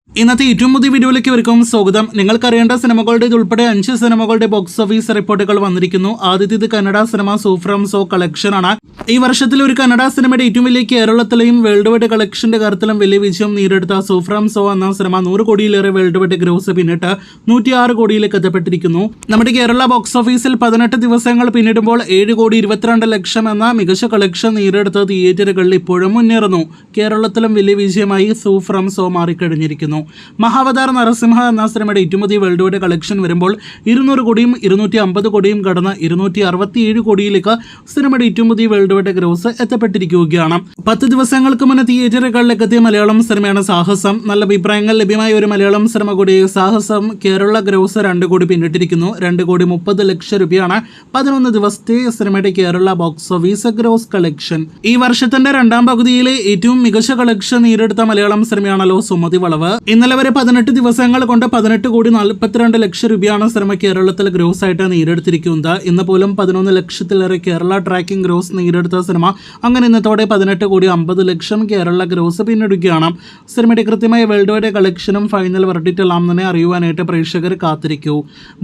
ഇന്നത്തെ ഏറ്റവും പുതിയ വീഡിയോയിലേക്ക് ഇവർക്കും സ്വാഗതം. നിങ്ങൾക്കറിയേണ്ട സിനിമകളുടെ ഉൾപ്പെടെ 5 സിനിമകളുടെ ബോക്സ് ഓഫീസ് റിപ്പോർട്ടുകൾ വന്നിരിക്കുന്നു. ആദ്യത്തേത് Kannada cinema so From so collection ആണ്. ഈ വർഷത്തിൽ ഒരു കന്നഡ സിനിമയുടെ ഏറ്റവും വലിയ കേരളത്തിലെയും വേൾഡ് വൈഡ് കളക്ഷന്റെ കാര്യത്തിലും വലിയ വിജയം നേടിയെടുത്ത സോ ഫ്രം സോ എന്ന സിനിമ 100 കോടിയിലേറെ വേൾഡ് വൈഡ് ഗ്രോസ് പിന്നിട്ട് 106 കോടിയിലേക്ക് എത്തപ്പെട്ടിരിക്കുന്നു. നമ്മുടെ കേരള ബോക്സ് ഓഫീസിൽ 18 ദിവസങ്ങൾ പിന്നിടുമ്പോൾ 7 കോടി 22 ലക്ഷം എന്ന മികച്ച കളക്ഷൻ നേടിയെടുത്ത തിയേറ്ററുകളിൽ ഇപ്പോഴും മുന്നേറുന്നു. കേരളത്തിലും വലിയ വിജയമായി സോ ഫ്രം സോ മാറിക്കഴിഞ്ഞിരിക്കുന്നു. മഹാവതാർ നരസിംഹ എന്ന സിനിമയുടെ ഏറ്റവും പുതിയ വേൾഡ് വൈഡ് കളക്ഷൻ വരുമ്പോൾ 200 കോടിയും 250 കോടിയും കടന്ന് 267 കോടിയിലേക്ക് സിനിമയുടെ ഏറ്റവും പുതിയ വേൾഡ് വൈഡ് ഗ്രോസ് എത്തപ്പെട്ടിരിക്കുകയാണ്. 10 ദിവസങ്ങൾക്ക് മുന്നേ തിയേറ്ററുകളിലേക്ക് എത്തിയ മലയാളം സിനിമയാണ് സാഹസം. നല്ല അഭിപ്രായങ്ങൾ ലഭ്യമായ ഒരു മലയാളം സിനിമ കൂടി സാഹസം. കേരള ഗ്രോസ് 2 കോടി പിന്നിട്ടിരിക്കുന്നു. 2 കോടി 30 ലക്ഷം രൂപയാണ് 11 ദിവസത്തെ സിനിമയുടെ Kerala box office gross collection. ഈ വർഷത്തിന്റെ രണ്ടാം പകുതിയിലെ ഏറ്റവും മികച്ച കളക്ഷൻ നേടിയെടുത്ത മലയാളം സിനിമയാണല്ലോ സുമതി വളവ്. ഇന്നലെ വരെ 18 ദിവസങ്ങൾ കൊണ്ട് 18 കോടി 42 ലക്ഷം രൂപയാണ് സിനിമ കേരളത്തിൽ ഗ്രോസ് ആയിട്ട് നേടിയെടുത്തിരിക്കുന്നത്. ഇന്ന് പോലും 11 ലക്ഷത്തിലേറെ കേരള ട്രാക്കിംഗ് ഗ്രോസ് നേടിയെടുത്ത സിനിമ അങ്ങനെ ഇന്നത്തോടെ 18 കോടി 50 ലക്ഷം കേരള ഗ്രോസ് പിന്നിടുകയാണ്. സിനിമയുടെ കൃത്യമായ വേൾഡ് വൈഡ് കളക്ഷനും ഫൈനൽ വെർഡിക്റ്റ് എല്ലാം തന്നെ അറിയുവാനായിട്ട് പ്രേക്ഷകർ കാത്തിരിക്കൂ.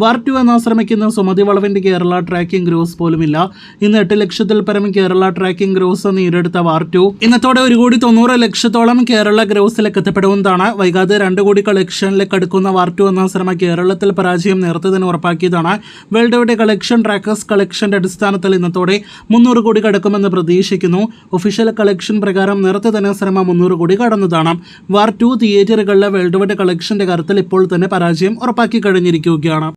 വാർ 2 എന്ന സിനിമയ്ക്ക് ഇന്ന് സുമതി വളവിന്റെ കേരള ട്രാക്കിംഗ് ഗ്രോസ് പോലുമില്ല. ഇന്ന് 8 ലക്ഷത്തിൽ പരം കേരള ട്രാക്കിംഗ് ഗ്രോസ് നേടിയെടുത്ത വാർ 2 ഇന്നത്തോടെ 1 കോടി 90 ലക്ഷത്തോളം കേരള ഗ്രോസിലേക്ക് എത്തപ്പെടുന്നതാണ്. വൈകാതെ 2 കോടി കളക്ഷനിലേക്ക് അടുക്കുന്ന വാർ 2 എന്ന സിനിമ കേരളത്തിൽ പരാജയം നേരത്തെ തന്നെ ഉറപ്പാക്കിയതാണ്. വേൾഡ് വൈഡ് കളക്ഷൻ ട്രാക്കേഴ്സ് കളക്ഷന്റെ അടിസ്ഥാനത്തിൽ ഇന്നത്തോടെ 300 കോടി കടക്കുമെന്ന് പ്രതീക്ഷിക്കുന്നു. ഒഫീഷ്യൽ കളക്ഷൻ പ്രകാരം നേരത്തെ തന്നെ സിനിമ 300 കോടി കടന്നതാണ്. വാർ 2 തിയേറ്ററുകളിലെ വേൾഡ് വൈഡ് കളക്ഷന്റെ കാര്യത്തിൽ ഇപ്പോൾ തന്നെ പരാജയം ഉറപ്പാക്കി കഴിഞ്ഞിരിക്കുകയാണ്.